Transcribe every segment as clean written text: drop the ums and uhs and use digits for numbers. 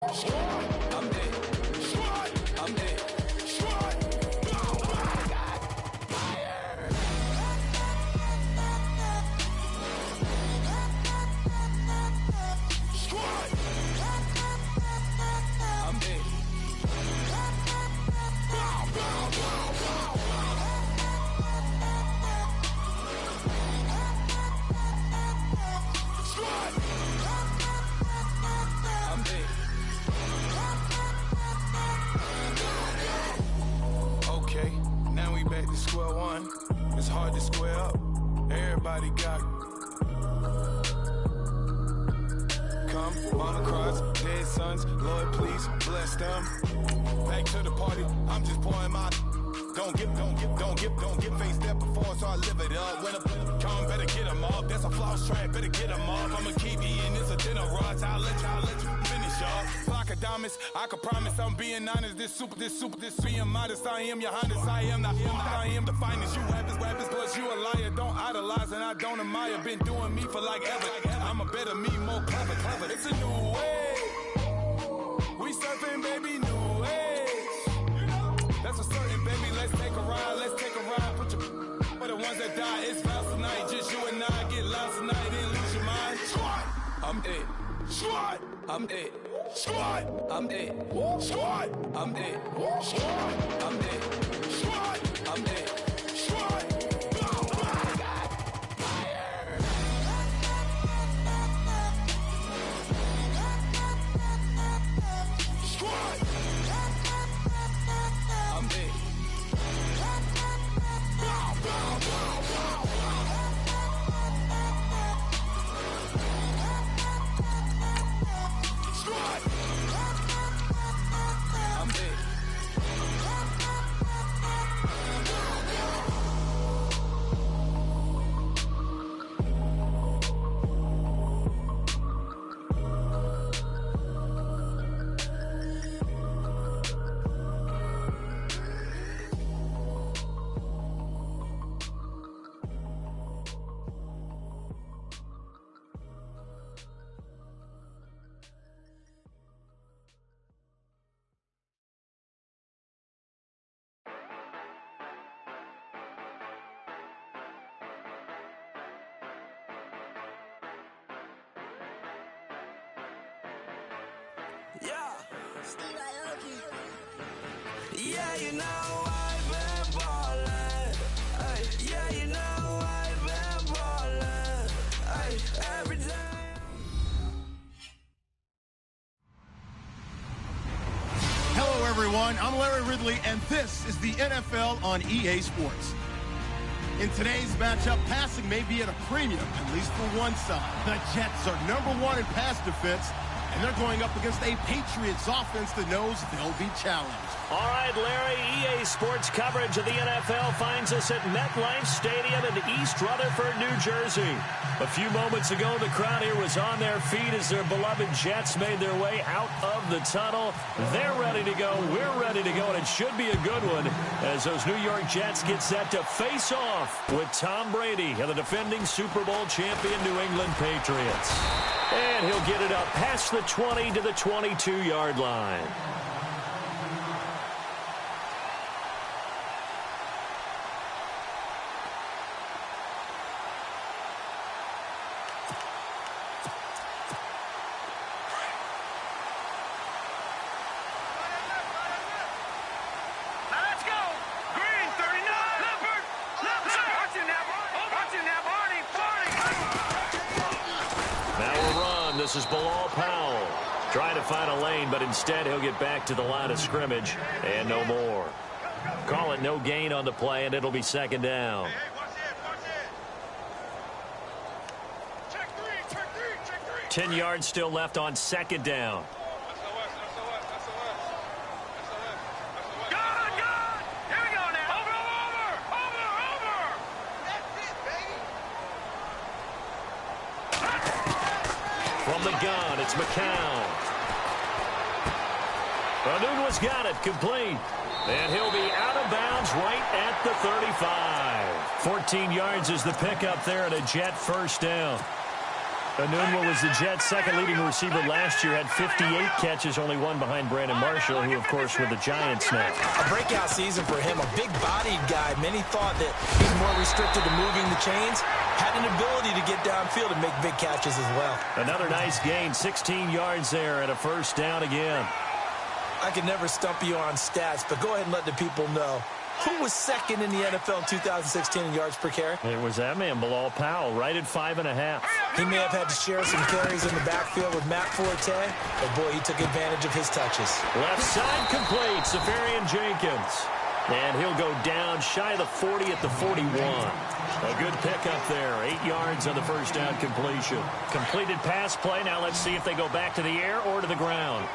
I'm dead. I'm dead. Oh my God. Fire. I'm dead. I'm dead. Okay, now we back to square one. It's hard to square up. Everybody got come on across dead sons. Lord, please bless them. Back to the party. I'm just pouring my. Don't get faced up before, so I live it up. When a come, better get them up. That's a floss track, better get them up. I'ma keep you in this a dinner rush. I'll let you finish up. Flock of diamonds, I can promise I'm being honest. This being modest. I am your highness. I am the finest. You rappers, plus you a liar. Don't idolize and I don't admire. Been doing me for like ever. I'm a better me, more clever. It's a new way. We surfing, baby, new age. That's a certain, baby. Let's take a ride. Put your for the ones that die. It's vows tonight. Just you and I get lost tonight and lose your mind. I'm it. I'm it. I'm it. I'm it. I'm it. I'm it. Yeah, you know I've been ballin'. Ay, yeah, you know I've been ballin'. Ay, every day. Hello, everyone. I'm Larry Ridley, and this is the NFL on EA Sports. In today's matchup, passing may be at a premium, at least for one side. The Jets are #1 in pass defense, and they're going up against a Patriots offense that knows they'll be challenged. All right, Larry, EA Sports coverage of the NFL finds us at MetLife Stadium in East Rutherford, New Jersey. A few moments ago, the crowd here was on their feet as their beloved Jets made their way out of the tunnel. They're ready to go. We're ready to go, and it should be a good one as those New York Jets get set to face off with Tom Brady and the defending Super Bowl champion New England Patriots. And he'll get it up past the 20 to the 22-yard line. This is Bilal Powell trying to find a lane, but instead he'll get back to the line of scrimmage and no more. Call it no gain on the play, and it'll be second down. Hey, watch it. Check three. 10 yards still left on second down. From the gun, it's McCown. Nunez got it, complete. And he'll be out of bounds right at the 35. 14 yards is the pickup there at a Jet first down. Enunwa was the Jets' second leading receiver last year, had 58 catches, only one behind Brandon Marshall, who, of course, were the Giants now. A breakout season for him, a big-bodied guy. Many thought that he's more restricted to moving the chains. Had an ability to get downfield and make big catches as well. Another nice gain, 16 yards there, and a first down again. I could never stump you on stats, but go ahead and let the people know. Who was second in the NFL in 2016 in yards per carry? It was that man, Bilal Powell, right at 5.5. He may have had to share some carries in the backfield with Matt Forte, but boy, he took advantage of his touches. Left side complete, Safarian Jenkins. And he'll go down shy of the 40 at the 41. A good pickup there, 8 yards on the first down completion. Completed pass play. Now let's see if they go back to the air or to the ground.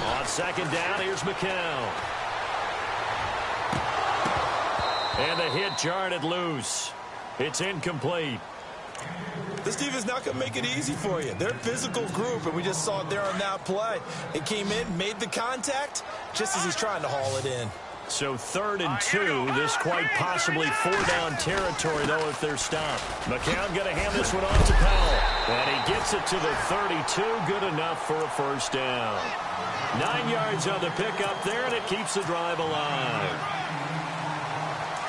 On second down, here's McCown. And the hit jarred it loose. It's incomplete. This defense not going to make it easy for you. They're a physical group, and we just saw it there on that play. It came in, made the contact, just as he's trying to haul it in. So 3rd and 2. This quite possibly 4-down territory, though, if they're stopped. McCown going to hand this one off to Powell. And he gets it to the 32. Good enough for a first down. 9 yards on the pickup there, and it keeps the drive alive.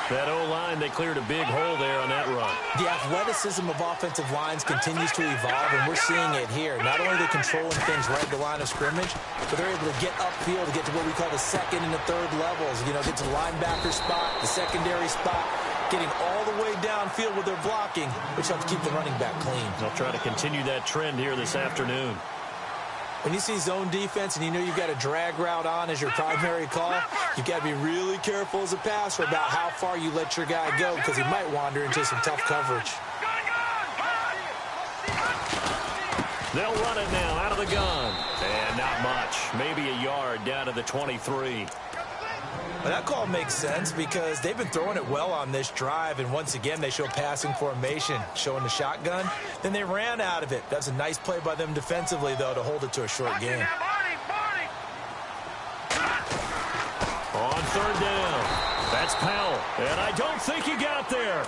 That O-line, they cleared a big hole there on that run. The athleticism of offensive lines continues to evolve, and we're seeing it here. Not only are they controlling things right at the line of scrimmage, but they're able to get upfield to get to what we call the second and the third levels. You know, get to the linebacker spot, the secondary spot, getting all the way downfield with their blocking, which helps keep the running back clean. They'll try to continue that trend here this afternoon. When you see zone defense and you know you've got a drag route on as your primary call, you've got to be really careful as a passer about how far you let your guy go, because he might wander into some tough coverage. They'll run it now out of the gun. And not much. Maybe a yard down to the 23. Well, that call makes sense because they've been throwing it well on this drive, and once again they show passing formation, showing the shotgun. Then they ran out of it. That's a nice play by them defensively, though, to hold it to a short game. On 3rd down, that's Powell, and I don't think he got there.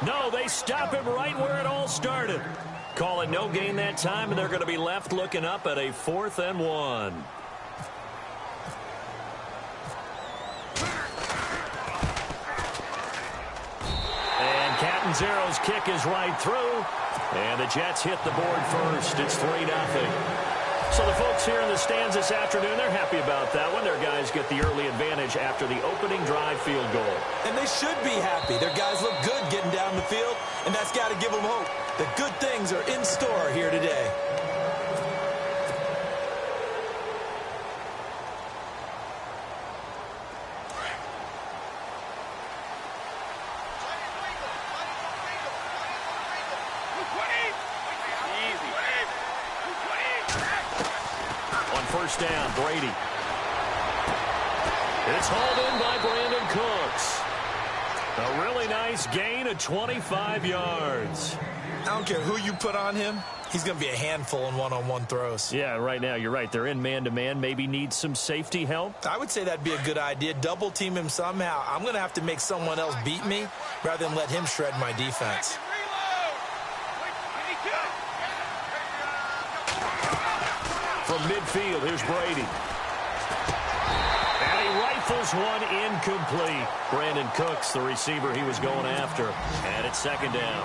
No, they stop him right where it all started. Call it no gain that time, and they're going to be left looking up at a 4th and 1. Catanzaro's kick is right through, and the Jets hit the board first. It's 3-0. So the folks here in the stands this afternoon, they're happy about that one. Their guys get the early advantage after the opening drive field goal. And they should be happy. Their guys look good getting down the field, and that's got to give them hope that good things are in store here today. First down, Brady. It's hauled in by Brandon Cooks. A really nice gain of 25 yards. I don't care who you put on him. He's going to be a handful in one-on-one throws. Yeah, right now, you're right. They're in man-to-man. Maybe need some safety help. I would say that'd be a good idea. Double team him somehow. I'm going to have to make someone else beat me rather than let him shred my defense. From midfield, here's Brady. And he rifles one incomplete. Brandon Cooks, the receiver he was going after. And it's 2nd down.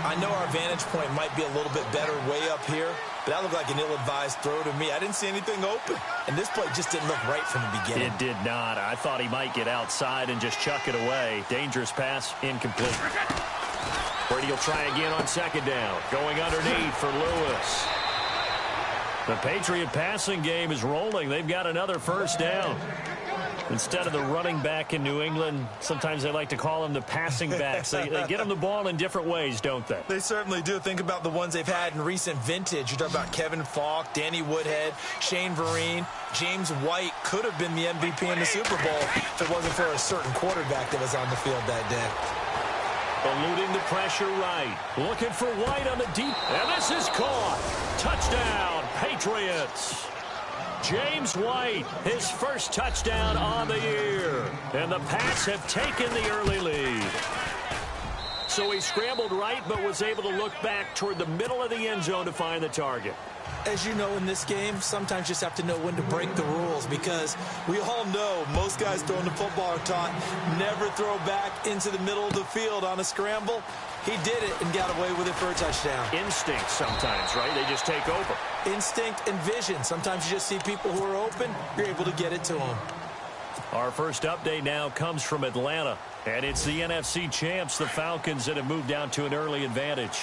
I know our vantage point might be a little bit better way up here, but that looked like an ill-advised throw to me. I didn't see anything open. And this play just didn't look right from the beginning. It did not. I thought he might get outside and just chuck it away. Dangerous pass, incomplete. Brady will try again on 2nd down. Going underneath for Lewis. The Patriot passing game is rolling. They've got another first down. Instead of the running back in New England, sometimes they like to call them the passing backs. They get them the ball in different ways, don't they? They certainly do. Think about the ones they've had in recent vintage. You talk about Kevin Falk, Danny Woodhead, Shane Vereen. James White could have been the MVP in the Super Bowl if it wasn't for a certain quarterback that was on the field that day. Eluding the pressure right. Looking for White on the deep. And this is caught. Touchdown, Patriots. James White, his first touchdown on the year. And the Pats have taken the early lead. So he scrambled right, but was able to look back toward the middle of the end zone to find the target. As you know, in this game, sometimes you just have to know when to break the rules, because we all know most guys throwing the football are taught never throw back into the middle of the field on a scramble. He did it and got away with it for a touchdown. Instinct sometimes, right? They just take over. Instinct and vision. Sometimes you just see people who are open, you're able to get it to them. Our first update now comes from Atlanta, and it's the NFC champs, the Falcons, that have moved down to an early advantage.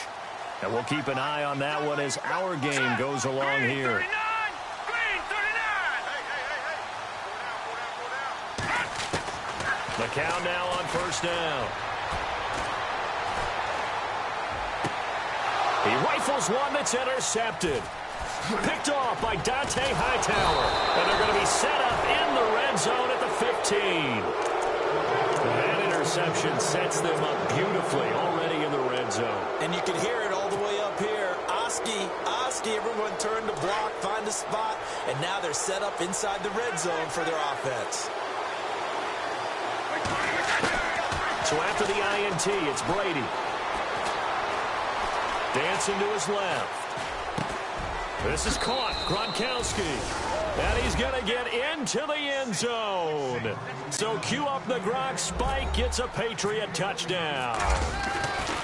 And we'll keep an eye on that one as our game goes along here. McCown now on first down. He rifles one that's intercepted. Picked off by Dante Hightower. And they're going to be set up in the red zone at the 15. That interception sets them up beautifully already in the red zone. And you can hear it all the way up here. Oski, everyone turned to block, find a spot, and now they're set up inside the red zone for their offense. So after the INT, it's Brady. Dancing to his left. This is caught. Gronkowski. And he's going to get into the end zone. So cue up the Gronk spike. Gets a Patriot touchdown.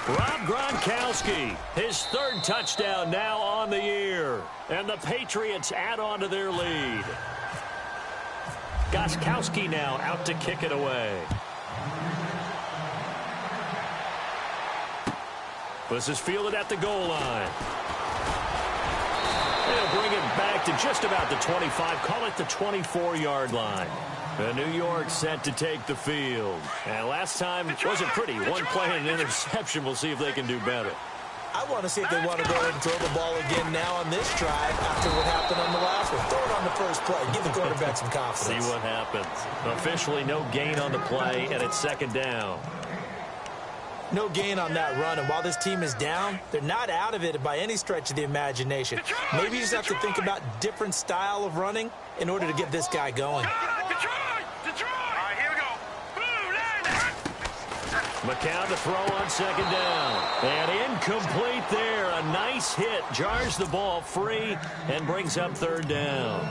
Rob Gronkowski, his third touchdown now on the year. And the Patriots add on to their lead. Gostkowski now out to kick it away. This is fielded at the goal line. They'll bring it back to just about the 25. Call it the 24-yard line. And New York set to take the field. And last time wasn't pretty. One play and an interception. We'll see if they can do better. I want to see if they want to go ahead and throw the ball again now on this drive after what happened on the last one. Throw it on the first play. Give the quarterback some confidence. See what happens. Officially no gain on the play, and it's second down. No gain on that run, and while this team is down, they're not out of it by any stretch of the imagination. Maybe you just have to think about different style of running in order to get this guy going. McCown to throw on second down. And incomplete there. A nice hit. Jars the ball free and brings up third down.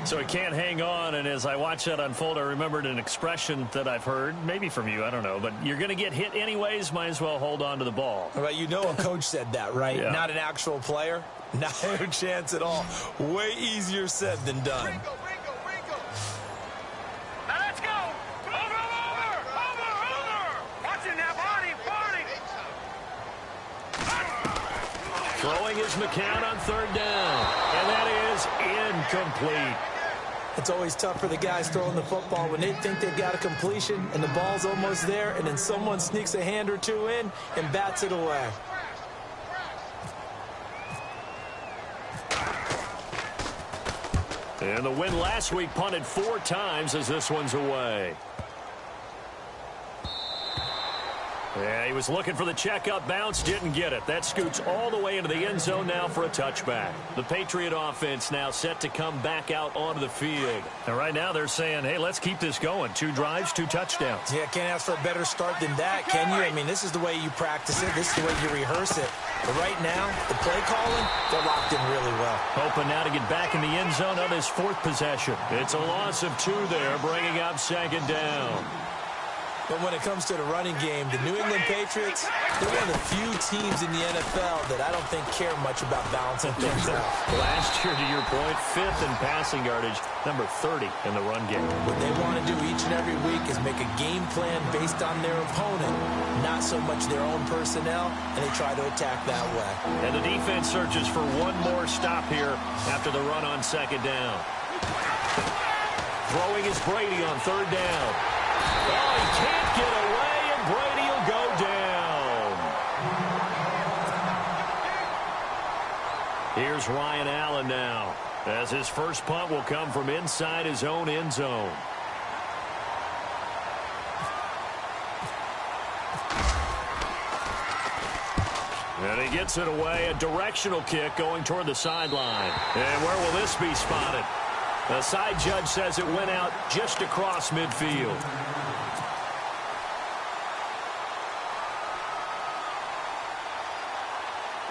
So he can't hang on, and as I watch that unfold, I remembered an expression that I've heard, maybe from you, I don't know, but you're going to get hit anyways, might as well hold on to the ball. Well, you know a coach said that, right? Yeah. Not an actual player. Not a chance at all. Way easier said than done. Now let's go. Over. Watching that body. Throwing is McCown on third down, and that is incomplete. It's always tough for the guys throwing the football when they think they've got a completion and the ball's almost there, and then someone sneaks a hand or two in and bats it away. And the win last week punted 4 times as this one's away. Yeah, he was looking for the checkup bounce, didn't get it. That scoots all the way into the end zone now for a touchback. The Patriot offense now set to come back out onto the field. And right now they're saying, hey, let's keep this going. 2 drives, 2 touchdowns. Yeah, can't ask for a better start than that, can you? I mean, this is the way you practice it. This is the way you rehearse it. But right now, the play calling, they're locked in really well. Hoping now to get back in the end zone on his 4th possession. It's a loss of 2 there, bringing up second down. But when it comes to the running game, the New England Patriots, they're one of the few teams in the NFL that I don't think care much about balancing things out. Last year, to your point, 5th in passing yardage, number 30 in the run game. What they want to do each and every week is make a game plan based on their opponent, not so much their own personnel, and they try to attack that way. And the defense searches for one more stop here after the run on second down. Throwing is Brady on third down. Oh, he can't get away, and Brady will go down. Here's Ryan Allen now, as his first punt will come from inside his own end zone. And he gets it away, a directional kick going toward the sideline. And where will this be spotted? The side judge says it went out just across midfield.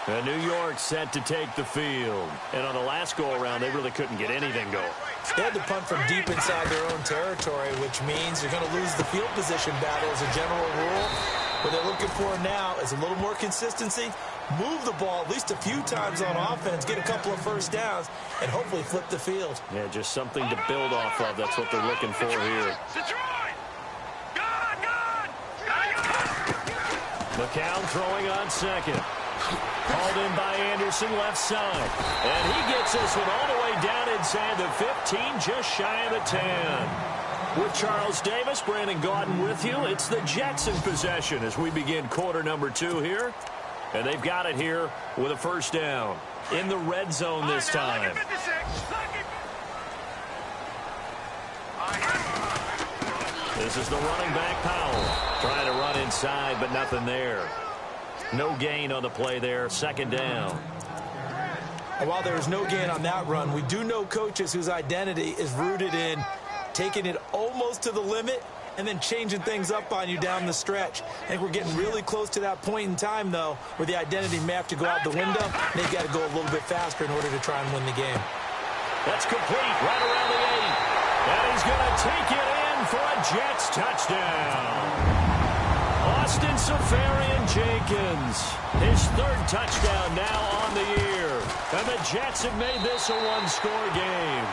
And New York set to take the field. And on the last go-around, they really couldn't get anything going. They had to punt from deep inside their own territory, which means you're going to lose the field position battle as a general rule. What they're looking for now is a little more consistency, move the ball at least a few times on offense, get a couple of first downs, and hopefully flip the field. Yeah, just something to build off of. That's what they're looking for here. McCown throwing on second. Called in by Anderson, left side. And he gets this one all the way down inside the 15, just shy of the 10. With Charles Davis, Brandon Gaudin with you. It's the Jets in possession as we begin quarter number 2 here. And they've got it here with a first down in the red zone this time. This is the running back, Powell. Trying to run inside, but nothing there. No gain on the play there, second down. And while there is no gain on that run, we do know coaches whose identity is rooted in taking it almost to the limit and then changing things up on you down the stretch. I think we're getting really close to that point in time, though, where the identity may have to go out the window, and they've got to go a little bit faster in order to try and win the game. That's complete right around the 8. And he's going to take it in for a Jets touchdown. Austin Safarian-Jenkins, his 3rd touchdown now on the year. And the Jets have made this a one-score game.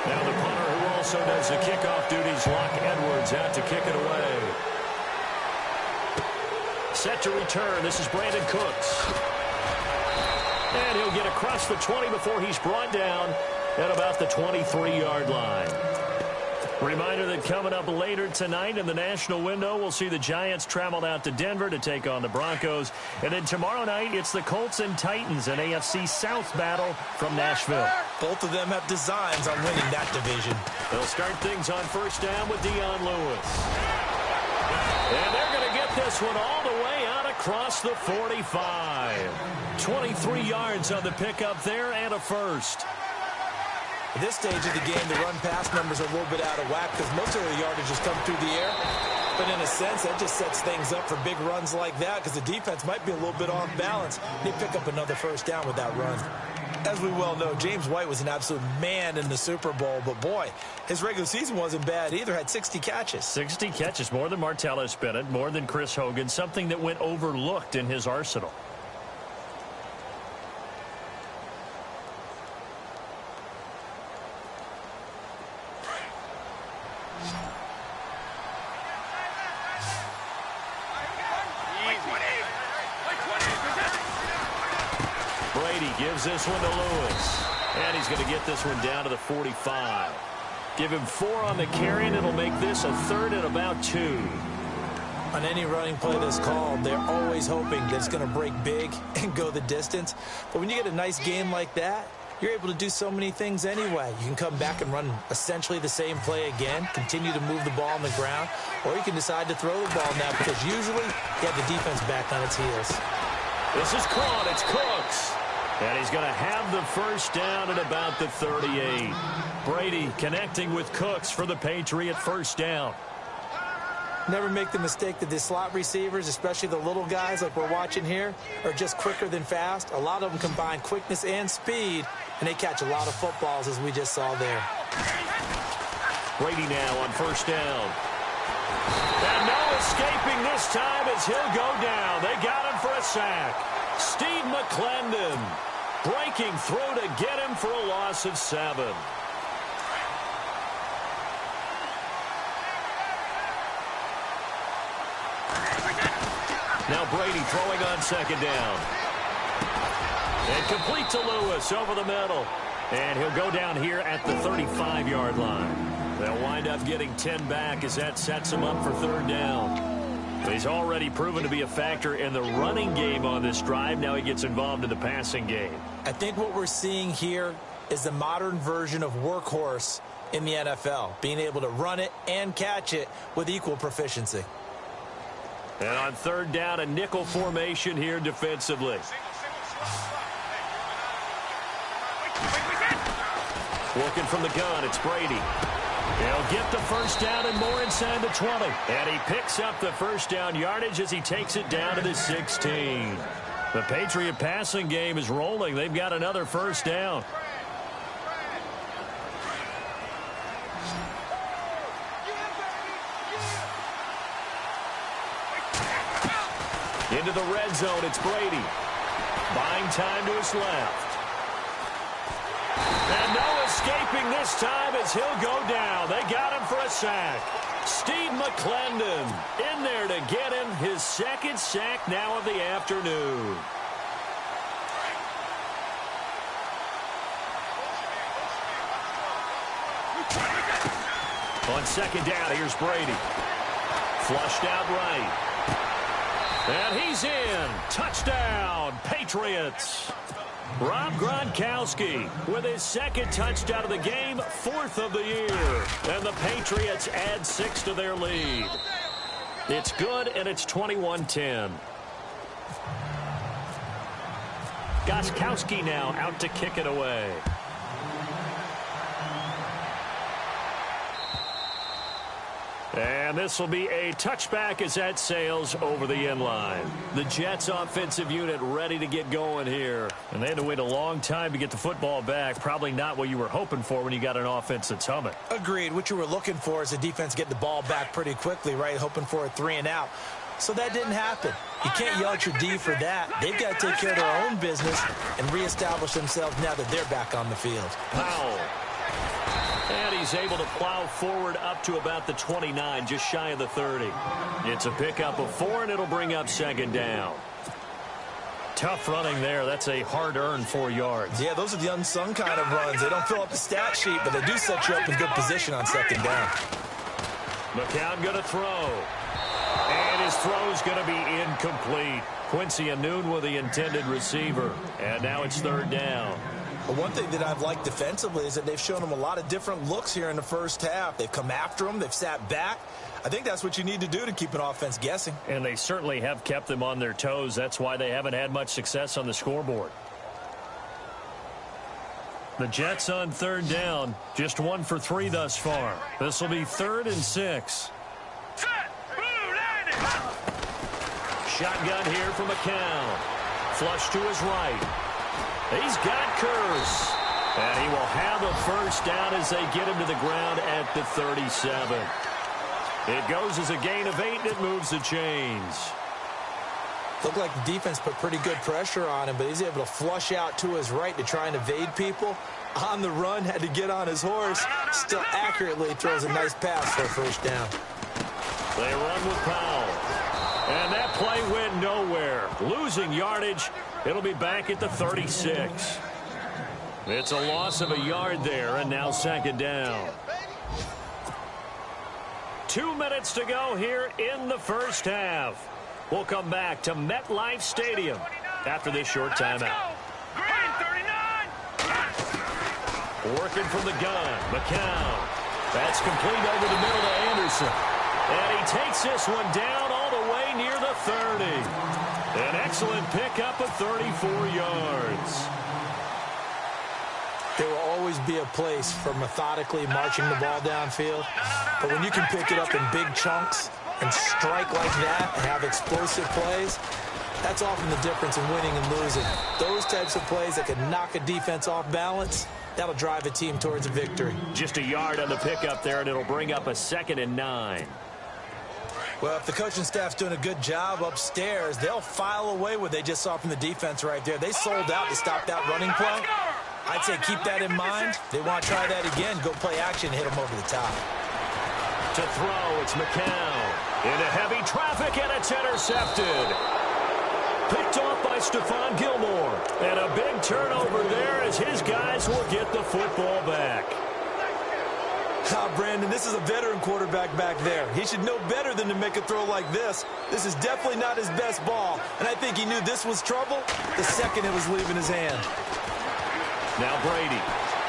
Now the punter who also does the kickoff duties, Locke Edwards, out to kick it away. Set to return, this is Brandon Cooks. And he'll get across the 20 before he's brought down at about the 23-yard line. Reminder that coming up later tonight in the national window, we'll see the Giants travel out to Denver to take on the Broncos. And then tomorrow night, it's the Colts and Titans, an AFC South battle from Nashville. Both of them have designs on winning that division. They'll start things on first down with Dion Lewis. And they're going to get this one all the way out across the 45. 23 yards on the pickup there and a first. At this stage of the game, the run-pass numbers are a little bit out of whack because most of the yardage has come through the air. But in a sense, that just sets things up for big runs like that because the defense might be a little bit off balance. They pick up another first down with that run. As we well know, James White was an absolute man in the Super Bowl. But, boy, his regular season wasn't bad either. Had 60 catches. 60 catches, more than Martellus Bennett, more than Chris Hogan, something that went overlooked in his arsenal. Gives this one to Lewis. And he's going to get this one down to the 45. Give him 4 on the carry, and it'll make this a 3rd and about 2. On any running play that's called, they're always hoping that it's going to break big and go the distance. But when you get a nice game like that, you're able to do so many things anyway. You can come back and run essentially the same play again, continue to move the ball on the ground, or you can decide to throw the ball now because usually you have the defense back on its heels. This is caught. It's Cooks. And he's going to have the first down at about the 38. Brady connecting with Cooks for the Patriot first down. Never make the mistake that the slot receivers, especially the little guys like we're watching here, are just quicker than fast. A lot of them combine quickness and speed, and they catch a lot of footballs, as we just saw there. Brady now on first down. And no escaping this time as he'll go down. They got him for a sack. Steve McClendon breaking through to get him for a loss of 7. Now Brady throwing on second down. And complete to Lewis over the middle. And he'll go down here at the 35-yard line. They'll wind up getting 10 back as that sets him up for 3rd down. He's already proven to be a factor in the running game on this drive. Now he gets involved in the passing game. I think what we're seeing here is the modern version of workhorse in the NFL, being able to run it and catch it with equal proficiency. And on 3rd down, a nickel formation here defensively. Looking from the gun, it's Brady. He'll get the first down and more inside the 20. And he picks up the first down yardage as he takes it down to the 16. The Patriot passing game is rolling. They've got another first down. Into the red zone, it's Brady. Buying time to his left. And no escaping this time as he'll go down. They got him for a sack. Steve McClendon in there to get him his second sack now of the afternoon. On second down, here's Brady. Flushed out right. And he's in. Touchdown, Patriots. Rob Gronkowski with his second touchdown of the game, 4th of the year. And the Patriots add 6 to their lead. It's good, and it's 21-10. Gronkowski now out to kick it away. And this will be a touchback as that sails over the end line. The Jets offensive unit ready to get going here. And they had to wait a long time to get the football back. Probably not what you were hoping for when you got an offense that's humming. Agreed. What you were looking for is the defense getting the ball back pretty quickly, right? Hoping for a 3 and out. So that didn't happen. You can't yell at your D for that. They've got to take care of their own business and reestablish themselves now that they're back on the field. Powell. And he's able to plow forward up to about the 29, just shy of the 30. It's a pickup of 4, and it'll bring up second down. Tough running there. That's a hard-earned 4 yards. Yeah, those are the unsung kind of runs. They don't fill up the stat sheet, but they do set you up in good position on second down. McCown going to throw. And his throw's going to be incomplete. Quincy Anoon with the intended receiver. And now it's third down. But one thing that I've liked defensively is that they've shown them a lot of different looks here in the first half. They've come after them. They've sat back. I think that's what you need to do to keep an offense guessing. And they certainly have kept them on their toes. That's why they haven't had much success on the scoreboard. The Jets on third down. Just 1 for 3 thus far. This will be 3rd and 6. Shotgun here from McCown. Flush to his right. He's got Curse. And he will have a first down as they get him to the ground at the 37. It goes as a gain of 8, and it moves the chains. Looked like the defense put pretty good pressure on him, but he's able to flush out to his right to try and evade people. On the run, had to get on his horse. Still accurately throws a nice pass for a first down. They run with Powell. And that play went nowhere. Losing yardage. It'll be back at the 36. It's a loss of a yard there, and now second down. 2 minutes to go here in the first half. We'll come back to MetLife Stadium after this short timeout. Working from the gun, McCown. That's complete over the middle to Anderson. And he takes this one down all the way near the 30. An excellent pickup of 34 yards. There will always be a place for methodically marching the ball downfield. But when you can pick it up in big chunks and strike like that and have explosive plays, that's often the difference in winning and losing. Those types of plays that can knock a defense off balance, that'll drive a team towards a victory. Just a yard on the pickup there, and it'll bring up a 2nd and 9. Well, if the coaching staff's doing a good job upstairs, they'll file away what they just saw from the defense right there. They sold out to stop that running play. I'd say keep that in mind. They want to try that again, go play action, hit them over the top. To throw, it's McCown. Into heavy traffic, and it's intercepted. Picked off by Stephon Gilmore. And a big turnover there as his guys will get the football back. Brandon, this is a veteran quarterback back there. He should know better than to make a throw like this. This is definitely not his best ball, and I think he knew this was trouble the second it was leaving his hand. Now Brady,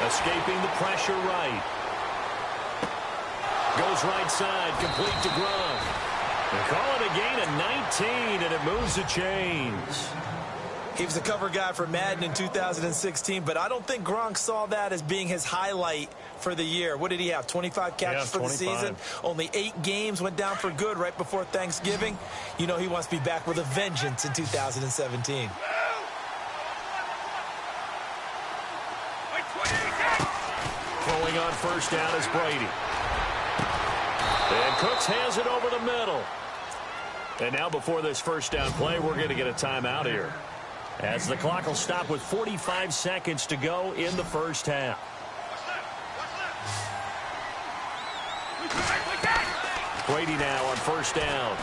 escaping the pressure right. Goes right side, complete to Gronk. They call it a gain of 19, and it moves the chains. He was the cover guy for Madden in 2016, but I don't think Gronk saw that as being his highlight for the year. What did he have, 25 catches for the season? Only 8 games, went down for good right before Thanksgiving. You know he wants to be back with a vengeance in 2017. Throwing on first down is Brady. And Cooks has it over the middle. And now before this first down play, we're going to get a timeout here, as the clock will stop with 45 seconds to go in the first half. Brady now on first down.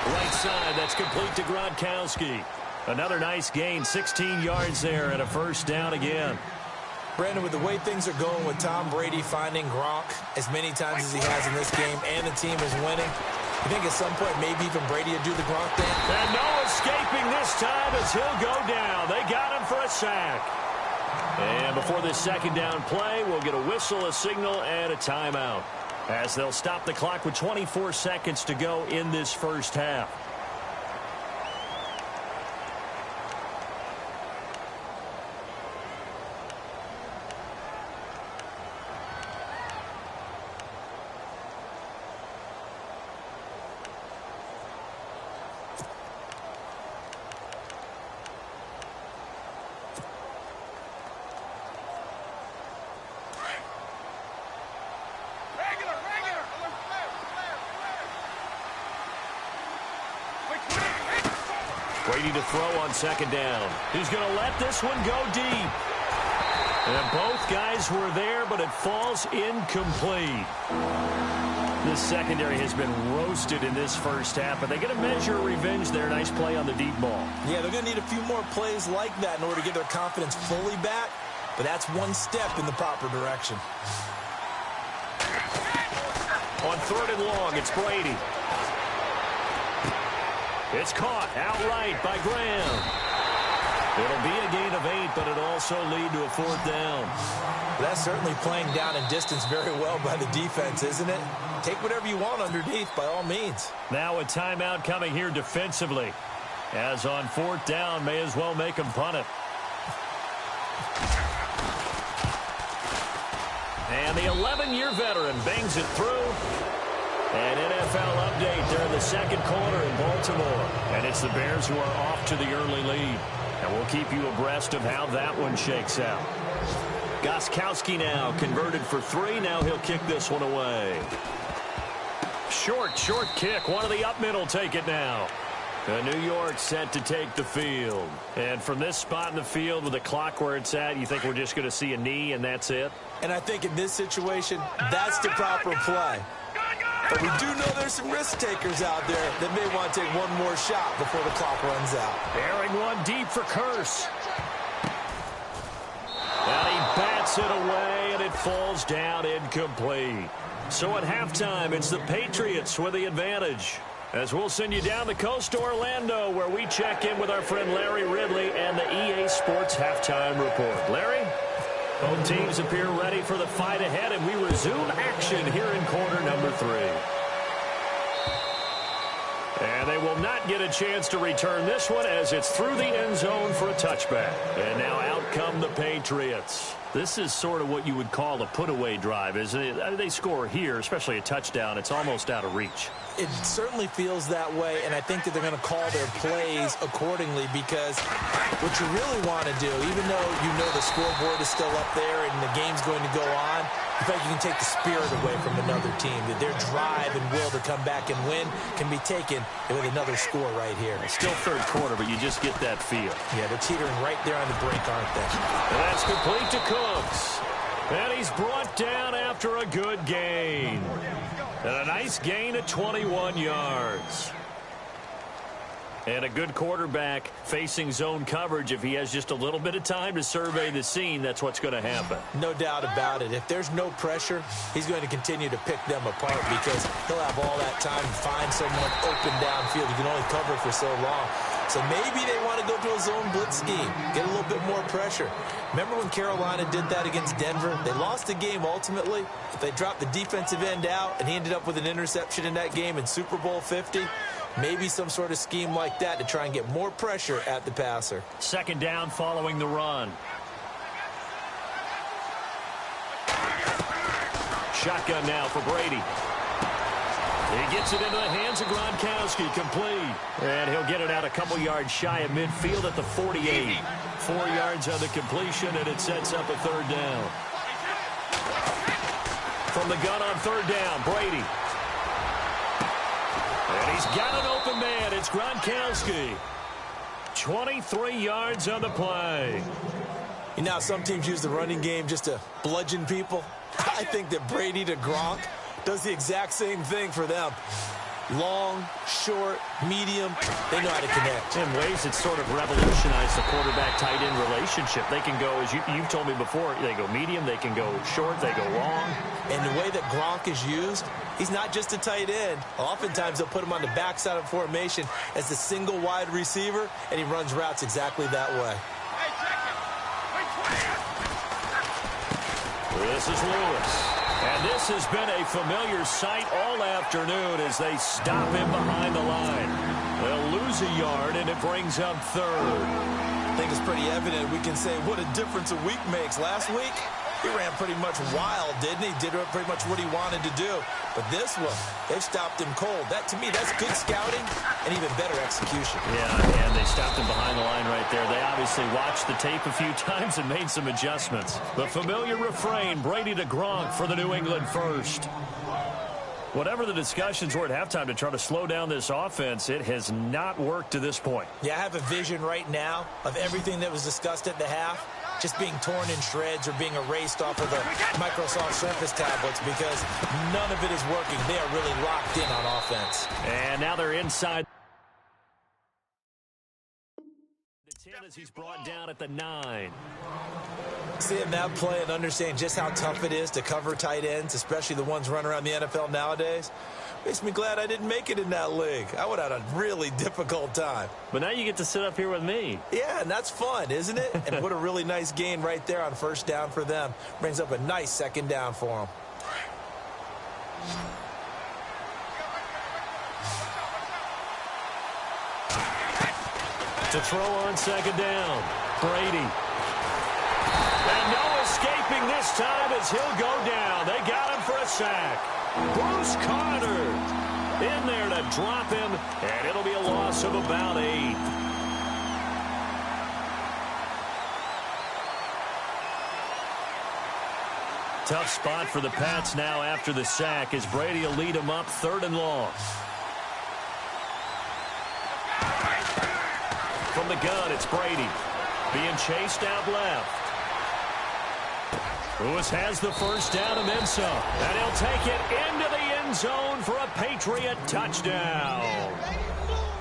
Right side, that's complete to Gronkowski. Another nice gain, 16 yards there, and a first down again. Brandon, with the way things are going with Tom Brady finding Gronk as many times as he has in this game, and the team is winning, I think at some point maybe even Brady will do the Gronk dance. And no escaping this time as he'll go down. They got him for a sack. And before this second down play, we'll get a whistle, a signal, and a timeout, as they'll stop the clock with 24 seconds to go in this first half. Brady to throw on second down. He's going to let this one go deep. And both guys were there, but it falls incomplete. This secondary has been roasted in this first half, but they're going to measure revenge there. Nice play on the deep ball. Yeah, they're going to need a few more plays like that in order to get their confidence fully back, but that's one step in the proper direction. On third and long, it's Brady. It's caught outright by Graham. It'll be a gain of 8, but it'll also lead to a fourth down. That's certainly playing down in distance very well by the defense, isn't it? Take whatever you want underneath, by all means. Now a timeout coming here defensively, as on fourth down, may as well make him punt it. And the 11-year veteran bangs it through. An NFL update during the second quarter in Baltimore. And it's the Bears who are off to the early lead. And we'll keep you abreast of how that one shakes out. Gostkowski now converted for 3. Now he'll kick this one away. Short kick. One of the up middle take it now. New York set to take the field. And from this spot in the field with the clock where it's at, you think we're just going to see a knee and that's it? And I think in this situation, that's the proper play. But we do know there's some risk takers out there that may want to take one more shot before the clock runs out. Airing one deep for Curse. And he bats it away, and it falls down incomplete. So at halftime, it's the Patriots with the advantage. As we'll send you down the coast to Orlando, where we check in with our friend Larry Ridley and the EA Sports Halftime Report. Larry? Both teams appear ready for the fight ahead, and we resume action here in quarter number 3. And they will not get a chance to return this one as it's through the end zone for a touchback. And now out come the Patriots. This is sort of what you would call a put-away drive, isn't it? I mean, they score here, especially a touchdown. It's almost out of reach. It certainly feels that way, and I think that they're going to call their plays accordingly, because what you really want to do, even though you know the scoreboard is still up there and the game's going to go on, in fact, you can take the spirit away from another team, that their drive and will to come back and win can be taken with another score right here. It's still third quarter, but you just get that feel. Yeah, they're teetering right there on the brink, aren't they? And that's complete to Cooks. And he's brought down after a good gain. And a nice gain of 21 yards. And a good quarterback facing zone coverage. If he has just a little bit of time to survey the scene, that's what's going to happen. No doubt about it. If there's no pressure, he's going to continue to pick them apart, because he'll have all that time to find someone open downfield. You can only cover for so long. So maybe they want to go to a zone blitz scheme, get a little bit more pressure. Remember when Carolina did that against Denver? They lost the game ultimately. If they dropped the defensive end out and he ended up with an interception in that game in Super Bowl 50, Maybe some sort of scheme like that to try and get more pressure at the passer. Second down following the run. Shotgun now for Brady. He gets it into the hands of Gronkowski, complete. And he'll get it out a couple yards shy of midfield at the 48. 4 yards on the completion, and it sets up a third down. From the gun on third down, Brady. And he's got an open man. It's Gronkowski. 23 yards on the play. You know, some teams use the running game just to bludgeon people. I think that Brady to Gronk does the exact same thing for them. Long, short, medium, they know how to connect. In ways, it's sort of revolutionized the quarterback-tight end relationship. They can go, as you've told me before, they go medium, they can go short, they go long. And the way that Gronk is used, he's not just a tight end. Oftentimes, they'll put him on the backside of formation as the single wide receiver, and he runs routes exactly that way. This is Lewis. And this has been a familiar sight all afternoon as they stop him behind the line. They'll lose a yard, and it brings up third. I think it's pretty evident we can say what a difference a week makes. Last week, he ran pretty much wild, didn't he? Did pretty much what he wanted to do. But this one, they've stopped him cold. That, to me, that's good scouting and even better execution. Yeah, and they stopped him behind the line right there. They obviously watched the tape a few times and made some adjustments. The familiar refrain, Brady to Gronk for the New England first. Whatever the discussions were at halftime to try to slow down this offense, it has not worked to this point. Yeah, I have a vision right now of everything that was discussed at the half just being torn in shreds or being erased off of the Microsoft Surface tablets because none of it is working. They are really locked in on offense. And now they're inside the 10 as he's brought down at the 9. Seeing that play and understanding just how tough it is to cover tight ends, especially the ones running around the NFL nowadays, makes me glad I didn't make it in that league. I would have had a really difficult time. But now you get to sit up here with me. Yeah, and that's fun, isn't it? And what a really nice gain right there on first down for them. Brings up a nice second down for them. To throw on second down, Brady. And no escaping this time as he'll go down. They got him for a sack. Bruce Carter in there to drop him, and it'll be a loss of about 8. Tough spot for the Pats now after the sack as Brady will lead them up 3rd and long. From the gun, it's Brady. Being chased out left. Lewis has the first down and then some. And he'll take it into the end zone for a Patriot touchdown.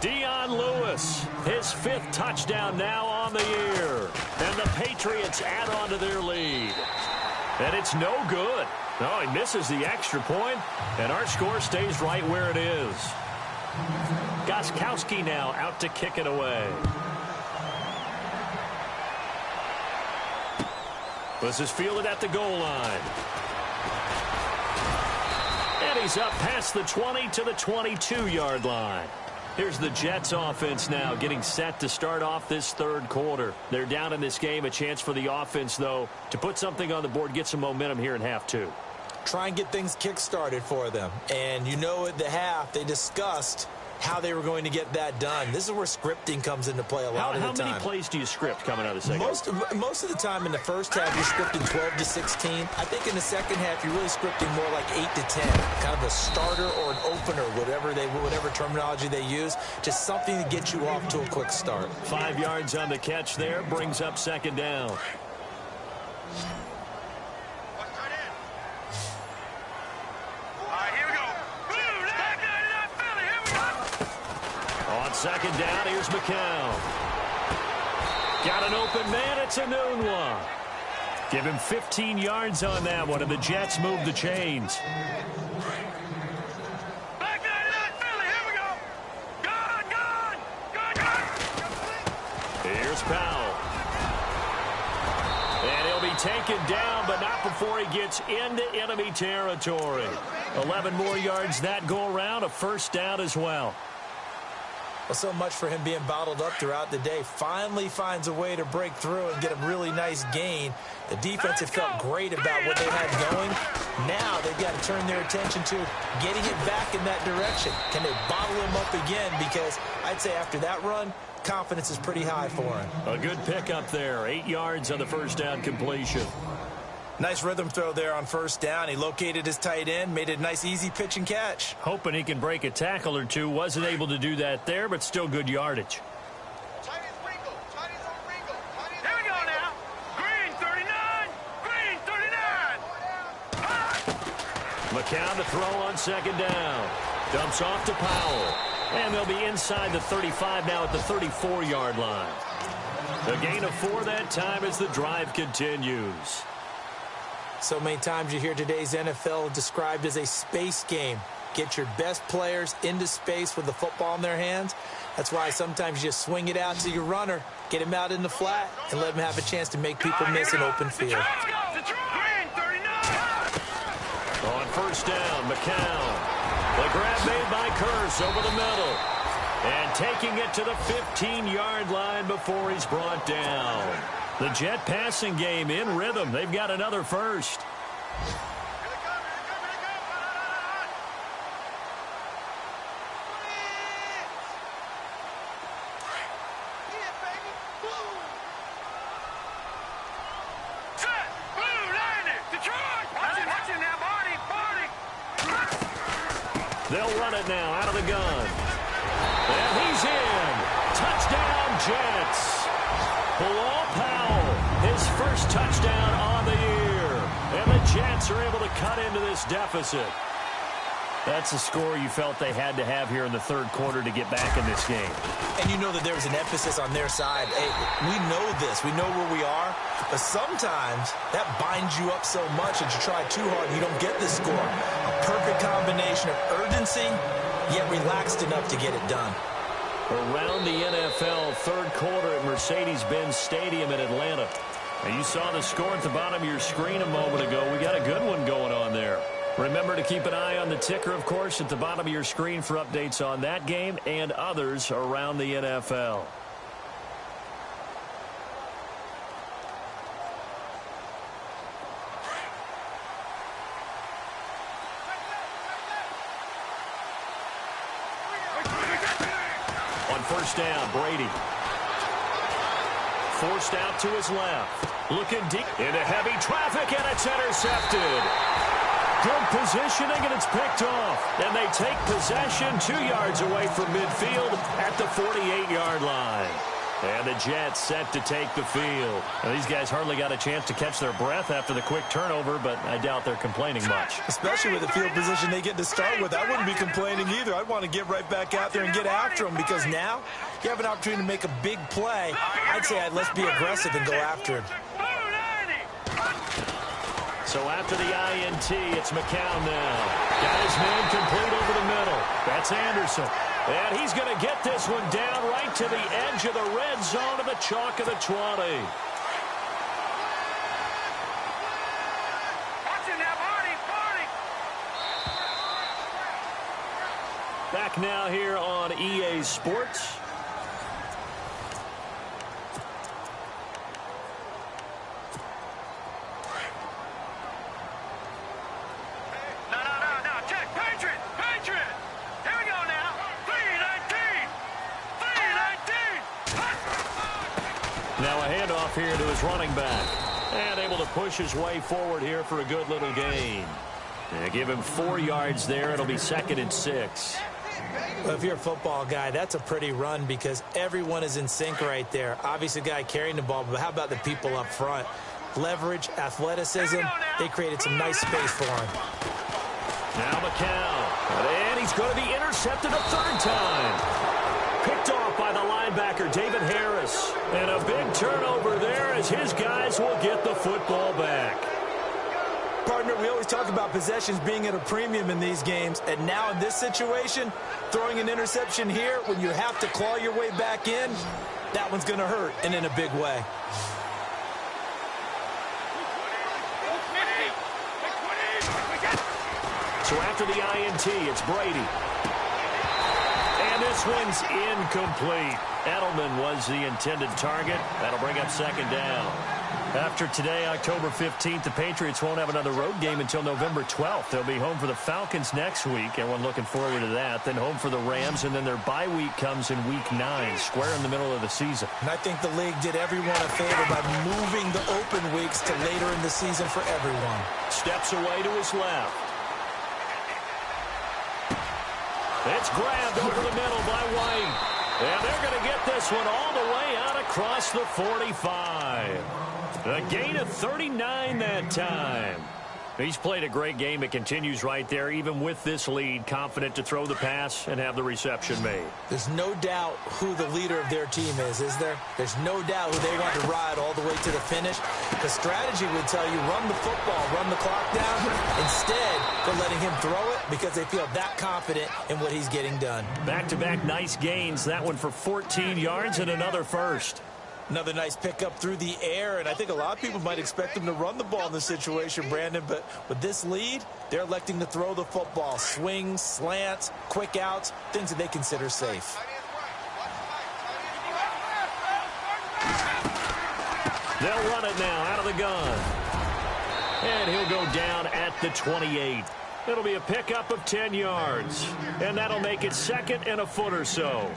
Dion Lewis, his 5th touchdown now on the year. And the Patriots add on to their lead. And it's no good. No, he misses the extra point, and our score stays right where it is. Gostkowski now out to kick it away. This is fielded at the goal line. And he's up past the 20 to the 22-yard line. Here's the Jets offense now getting set to start off this 3rd quarter. They're down in this game. A chance for the offense, though, to put something on the board, get some momentum here in half 2. Try and get things kick-started for them. And you know at the half they discussed how they were going to get that done. This is where scripting comes into play a lot of the time. How many plays do you script coming out of the second half? Most of the time in the first half, you're scripting 12 to 16. I think in the second half, you're really scripting more like 8 to 10. Kind of a starter or an opener, whatever terminology they use. Just something to get you off to a quick start. 5 yards on the catch there. Brings up second down. Second down, here's McCown. Got an open man, it's a noon one. Give him 15 yards on that one, and the Jets move the chains. Back 99, Philly, here we go. Gone. Here's Powell. And he'll be taken down, but not before he gets into enemy territory. 11 more yards that go around, a first down as well. Well, so much for him being bottled up throughout the day. Finally finds a way to break through and get a really nice gain. The defense have felt great about what they had going. Now they've got to turn their attention to getting it back in that direction. Can they bottle him up again? Because I'd say after that run, confidence is pretty high for him. A good pickup there. 8 yards on the first down completion. Nice rhythm throw there on first down. He located his tight end, made it a nice, easy pitch and catch. Hoping he can break a tackle or two. Wasn't able to do that there, but still good yardage. Here we go now. Green 39. Green 39. McCown to throw on second down. Dumps off to Powell. And they'll be inside the 35 now at the 34-yard line. A gain of 4 that time as the drive continues. So many times you hear today's NFL described as a space game. Get your best players into space with the football in their hands. That's why sometimes you just swing it out to your runner, get him out in the flat, and let him have a chance to make people miss an open field. Green 39. On first down, McCown. The grab made by Curse over the middle. And taking it to the 15-yard line before he's brought down. The Jet passing game in rhythm. They've got another first. They'll run it now out of the gun. And he's in. Touchdown, Jets. Bilal Powell, his first touchdown on the year. And the Jets are able to cut into this deficit. That's a score you felt they had to have here in the third quarter to get back in this game. And you know that there was an emphasis on their side. Hey, we know this. We know where we are. But sometimes that binds you up so much that you try too hard and you don't get the score. A perfect combination of urgency, yet relaxed enough to get it done. Around the NFL, third quarter at Mercedes-Benz Stadium in Atlanta. Now, you saw the score at the bottom of your screen a moment ago. We got a good one going on there. Remember to keep an eye on the ticker, of course, at the bottom of your screen for updates on that game and others around the NFL. On first down, Brady. Forced out to his left. Looking deep into heavy traffic, and it's intercepted. Good positioning, and it's picked off. And they take possession 2 yards away from midfield at the 48-yard line. And the Jets set to take the field. Now, these guys hardly got a chance to catch their breath after the quick turnover, but I doubt they're complaining much. Especially with the field position they get to start with. I wouldn't be complaining either. I'd want to get right back out there and get after them because now you have an opportunity to make a big play. I'd say let's be aggressive and go after him. So after the INT, it's McCown now. Got his man complete over the middle. That's Anderson. And he's going to get this one down right to the edge of the red zone of the chalk of the 20. Back now here on EA Sports. Now a handoff here to his running back. And able to push his way forward here for a good little gain. They give him 4 yards there. It'll be 2nd and 6. Well, if you're a football guy, that's a pretty run because everyone is in sync right there. Obviously, the guy carrying the ball, but how about the people up front? Leverage, athleticism, they created some nice space for him. Now McCown. And he's going to be intercepted a third time. Picked off by the linebacker, David Harris. And a big turnover there as his guys will get the football back. Partner, we always talk about possessions being at a premium in these games. And now in this situation, throwing an interception here when you have to claw your way back in, that one's going to hurt, and in a big way. So after the INT, it's Brady. And this one's incomplete. Edelman was the intended target. That'll bring up second down. After today, October 15th, the Patriots won't have another road game until November 12th. They'll be home for the Falcons next week. Everyone looking forward to that. Then home for the Rams, and then their bye week comes in Week 9, square in the middle of the season. And I think the league did everyone a favor by moving the open weeks to later in the season for everyone. Steps away to his left. It's grabbed over the middle by White. And they're going to get this one all the way out across the 45. A gain of 39 that time. He's played a great game. It continues right there, even with this lead, confident to throw the pass and have the reception made. There's no doubt who the leader of their team is there? There's no doubt who they want to ride all the way to the finish. The strategy would tell you, run the football, run the clock down. Instead, they're letting him throw it because they feel that confident in what he's getting done. Back-to-back nice gains. That one for 14 yards and another first. Another nice pickup through the air, and I think a lot of people might expect them to run the ball in this situation, Brandon, but with this lead, they're electing to throw the football. Swings, slants, quick outs, things that they consider safe. They'll run it now out of the gun. And he'll go down at the 28. It'll be a pickup of 10 yards, and that'll make it second and a foot or so.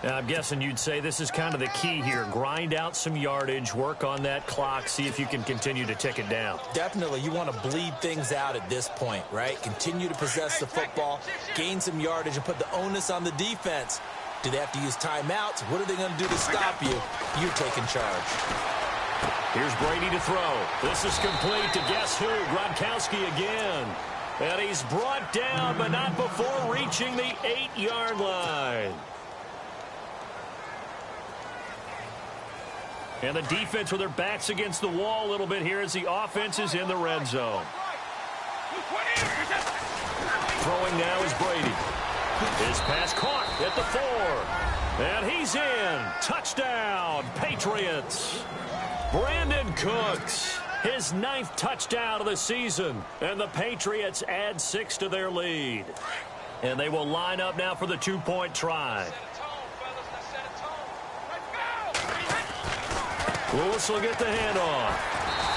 I'm guessing you'd say this is kind of the key here. Grind out some yardage, work on that clock, see if you can continue to tick it down. Definitely. You want to bleed things out at this point, right? Continue to possess the football, gain some yardage, and put the onus on the defense. Do they have to use timeouts? What are they going to do to stop you? You're taking charge. Here's Brady to throw. This is complete to guess who? Gronkowski again. And he's brought down, but not before reaching the 8-yard line. And the defense with their backs against the wall a little bit here as the offense is in the red zone. Throwing now is Brady. His pass caught at the 4. And he's in. Touchdown, Patriots. Brandon Cooks, his 9th touchdown of the season. And the Patriots add 6 to their lead. And they will line up now for the 2-point try. Lewis will get the handoff.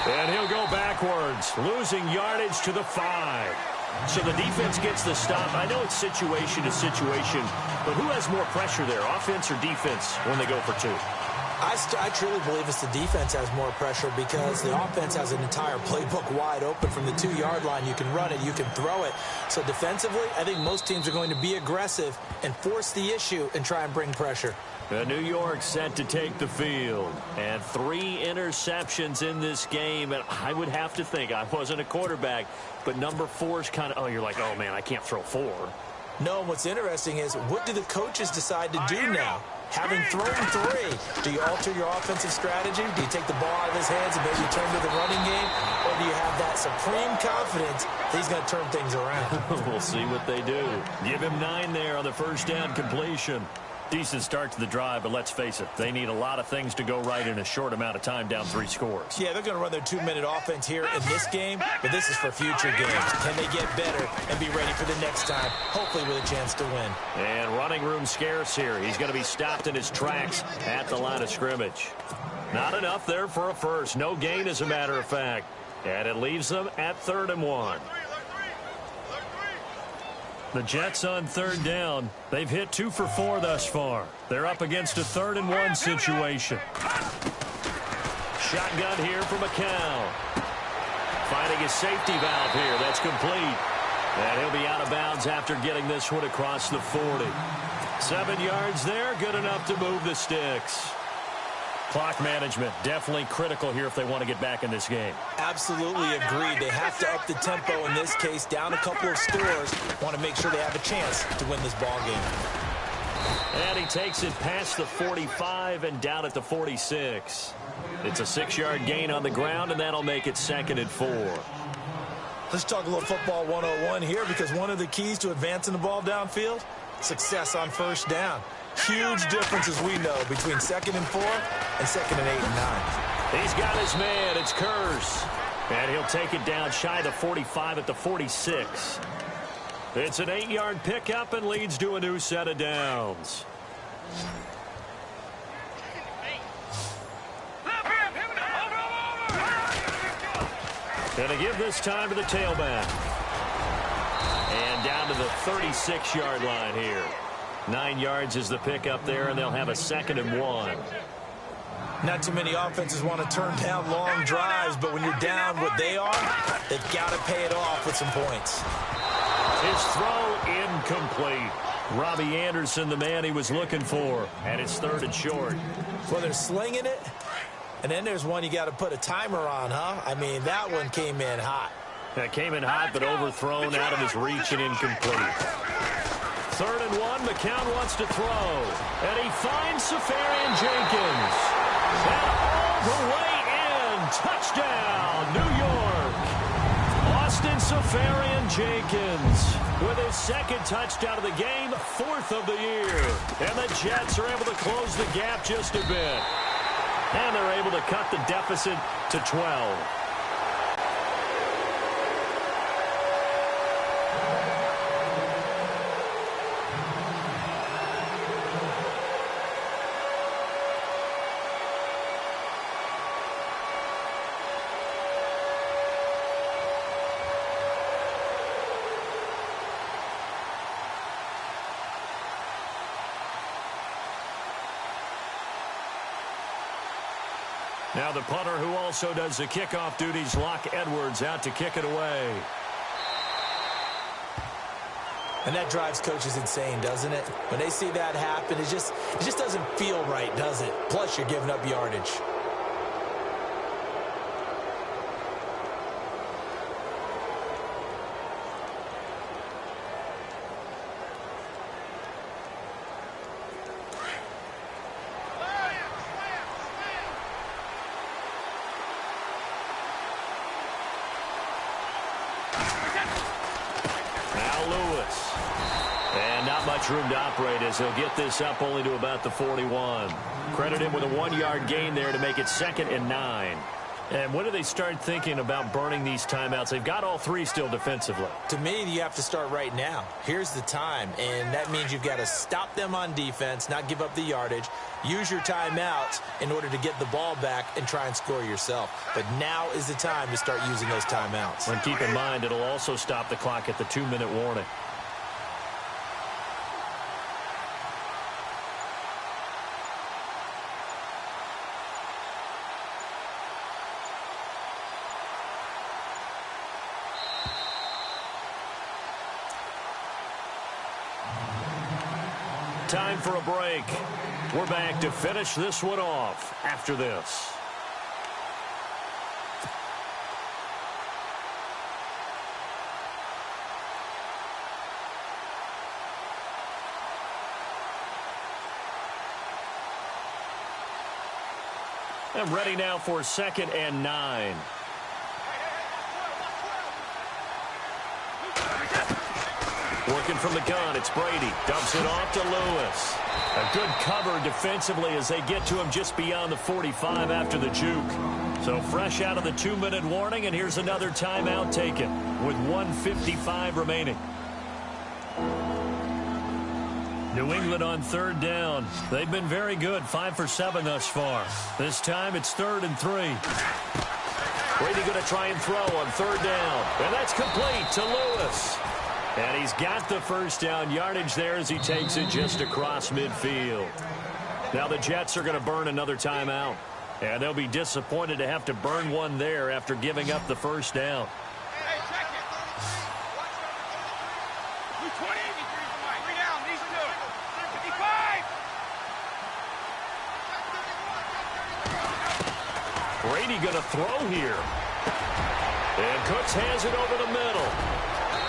And he'll go backwards, losing yardage to the 5. So the defense gets the stop. I know it's situation to situation, but who has more pressure there, offense or defense, when they go for 2? I truly believe it's the defense has more pressure because the offense has an entire playbook wide open from the 2-yard line. You can run it, you can throw it. So defensively, I think most teams are going to be aggressive and force the issue and try and bring pressure. New York set to take the field. And 3 interceptions in this game. And I would have to think, I wasn't a quarterback, but number 4 is kind of, you're like, oh, man, I can't throw 4. No, and what's interesting is what do the coaches decide to do now? Having thrown 3, do you alter your offensive strategy? Do you take the ball out of his hands and maybe turn to the running game? Or do you have that supreme confidence that he's going to turn things around? We'll see what they do. Give him 9 there on the first down completion. Decent start to the drive, but let's face it, they need a lot of things to go right in a short amount of time, down 3 scores. Yeah, they're going to run their 2-minute offense here in this game, but this is for future games. Can they get better and be ready for the next time, hopefully with a chance to win? And running room scarce here. He's going to be stopped in his tracks at the line of scrimmage. Not enough there for a first. No gain, as a matter of fact. And it leaves them at 3rd and 1. The Jets on 3rd down. They've hit 2 for 4 thus far. They're up against a 3rd and 1 situation. Shotgun here for McCown. Finding his safety valve here. That's complete. And he'll be out of bounds after getting this one across the 40. 7 yards there. Good enough to move the sticks. Clock management definitely critical here if they want to get back in this game. Absolutely agreed. They have to up the tempo in this case, down a couple of scores. Want to make sure they have a chance to win this ball game. And he takes it past the 45 and down at the 46. It's a 6-yard gain on the ground, and that'll make it 2nd and 4. Let's talk a little football 101 here, because one of the keys to advancing the ball downfield, success on first down. Huge difference, as we know, between 2nd and 4 and 2nd and 8 and 9. He's got his man. It's Curse. And he'll take it down shy of the 45 at the 46. It's an 8-yard pickup and leads to a new set of downs. Gonna give this time to the tailback. And down to the 36-yard line here. 9 yards is the pickup there, and they'll have a 2nd and 1. Not too many offenses want to turn down long drives, but when you're down what they are, they've got to pay it off with some points. His throw incomplete. Robbie Anderson, the man he was looking for, and it's 3rd and short. Well, they're slinging it, and then there's one you got to put a timer on, huh? I mean, that one came in hot. That came in hot, but overthrown out of his reach and incomplete. 3rd and 1, McCown wants to throw, and he finds Safarian Jenkins. And all the way in, touchdown, New York. Austin Safarian Jenkins with his 2nd touchdown of the game, 4th of the year. And the Jets are able to close the gap just a bit. And they're able to cut the deficit to 12. Now the punter who also does the kickoff duties, Locke Edwards, out to kick it away. And that drives coaches insane, doesn't it? When they see that happen, it just doesn't feel right, does it? Plus, you're giving up yardage. Room to operate as he'll get this up only to about the 41. Credit him with a 1-yard gain there to make it 2nd and 9. And when do they start thinking about burning these timeouts? They've got all 3 still defensively. To me, you have to start right now. Here's the time, and that means you've got to stop them on defense, not give up the yardage, use your timeouts in order to get the ball back and try and score yourself. But now is the time to start using those timeouts. And keep in mind, it'll also stop the clock at the 2-minute warning. Time for a break. We're back to finish this one off after this. And ready now for 2nd and 9. Working from the gun, it's Brady. Dumps it off to Lewis. A good cover defensively as they get to him just beyond the 45 after the juke. So fresh out of the 2-minute warning, and here's another timeout taken with 1:55 remaining. New England on 3rd down. They've been very good, 5 for 7 thus far. This time it's 3rd and 3. Brady going to try and throw on 3rd down. And that's complete to Lewis. And he's got the first down yardage there as he takes it just across midfield. Now the Jets are going to burn another timeout. And they'll be disappointed to have to burn one there after giving up the first down. Hey, check it. 220. 3 down. These 2. 55. Brady going to throw here. And Cooks has it over the middle.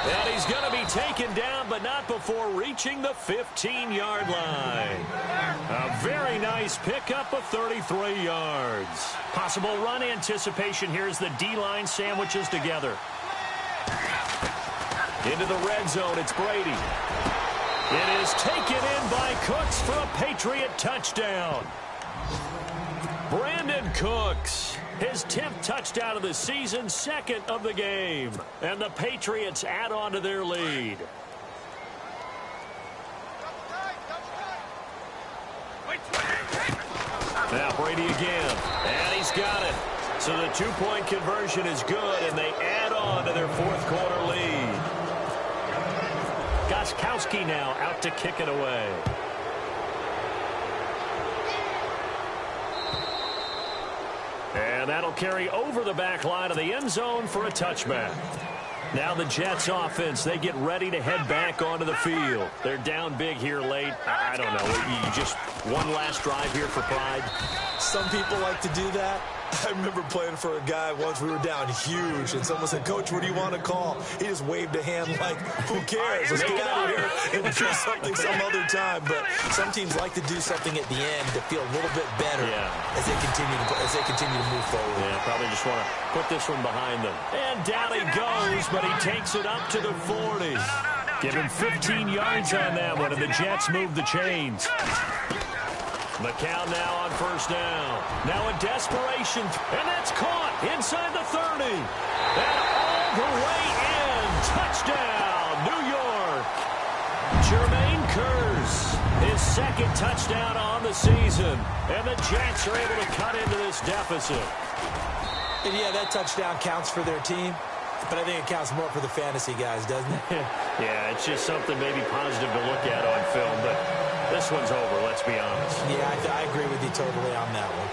And he's going to be taken down, but not before reaching the 15-yard line. A very nice pickup of 33 yards. Possible run anticipation here as the D-line sandwiches together. Into the red zone, it's Brady. It is taken in by Cooks for a Patriot touchdown. Brandon Cooks, his 10th touchdown of the season, 2nd of the game. And the Patriots add on to their lead. Now Brady again, and he's got it. So the two-point conversion is good, and they add on to their fourth quarter lead. Gostkowski now out to kick it away. And that'll carry over the back line of the end zone for a touchback. Now the Jets offense, they get ready to head back onto the field. They're down big here late. I don't know. You just one last drive here for pride. Some people like to do that. I remember playing for a guy once. We were down huge, and someone said, "Coach, what do you want to call?" He just waved a hand like, "Who cares? Let's get out of here and do something some other time." But some teams like to do something at the end to feel a little bit better as they continue to move forward. Yeah, probably just want to put this one behind them. And down he goes, but he takes it up to the 40. Give him 15 yards on that one, and the Jets move the chains. McCown now on first down. Now a desperation, and that's caught inside the 30. And all the way in. Touchdown, New York. Jermaine Kearse, his second touchdown on the season. And the Jets are able to cut into this deficit. And yeah, that touchdown counts for their team. But I think it counts more for the fantasy guys, doesn't it? Yeah, it's just something maybe positive to look at on film, but this one's over, let's be honest. Yeah, I agree with you totally on that one.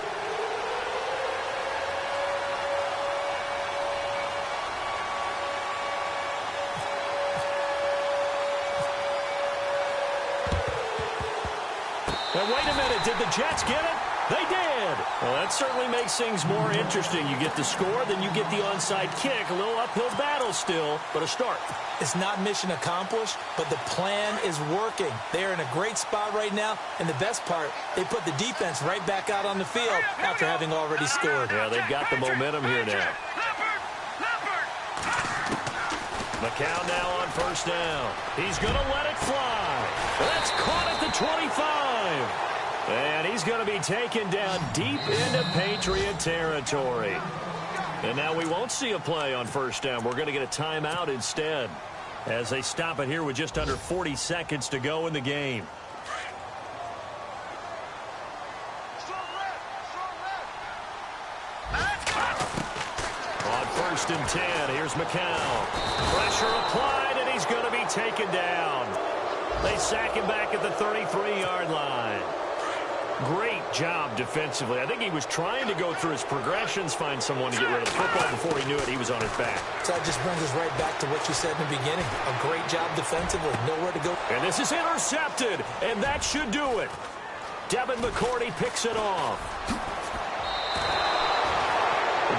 And wait a minute, did the Jets get it? They did. Well, that certainly makes things more interesting. You get the score, then you get the onside kick. A little uphill battle still, but a start. It's not mission accomplished, but the plan is working. They're in a great spot right now, and the best part, they put the defense right back out on the field after having already scored. Yeah, they've got the momentum here now. McCown now on first down. He's going to let it fly. That's caught at the 25. And he's going to be taken down deep into Patriot territory. And now we won't see a play on first down. We're going to get a timeout instead as they stop it here with just under 40 seconds to go in the game. On first and 10, here's McCown. Pressure applied, and he's going to be taken down. They sack him back at the 33-yard line. Great job defensively. I think he was trying to go through his progressions, find someone to get rid of the football. Before he knew it, he was on his back. So that just brings us right back to what you said in the beginning. A great job defensively. Nowhere to go. And this is intercepted, and that should do it. Devin McCourty picks it off.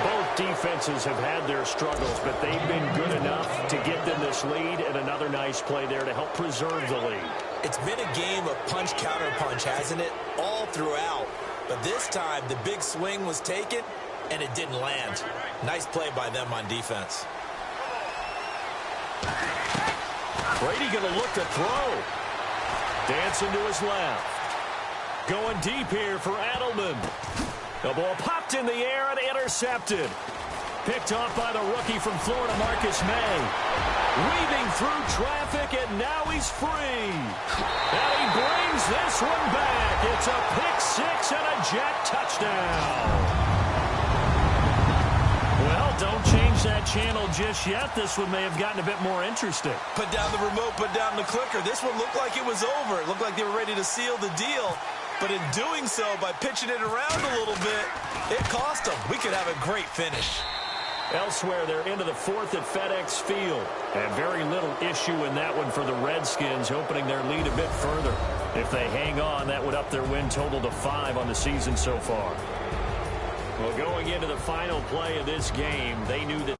Both defenses have had their struggles, but they've been good enough to get them this lead, and another nice play there to help preserve the lead. It's been a game of punch-counter-punch, hasn't it? All throughout. But this time, the big swing was taken, and it didn't land. Nice play by them on defense. Brady going to look to throw. Dancing to his left. Going deep here for Edelman. The ball popped in the air and intercepted. Picked off by the rookie from Florida, Marcus May. Weaving through traffic, and now he's free. And he brings this one back. It's a pick-6 and a Jet touchdown. Well, don't change that channel just yet. This one may have gotten a bit more interesting. Put down the remote, put down the clicker. This one looked like it was over. It looked like they were ready to seal the deal. But in doing so, by pitching it around a little bit, it cost them. We could have a great finish. Elsewhere, they're into the fourth at FedEx Field. And very little issue in that one for the Redskins, opening their lead a bit further. If they hang on, that would up their win total to 5 on the season so far. Well, going into the final play of this game, they knew that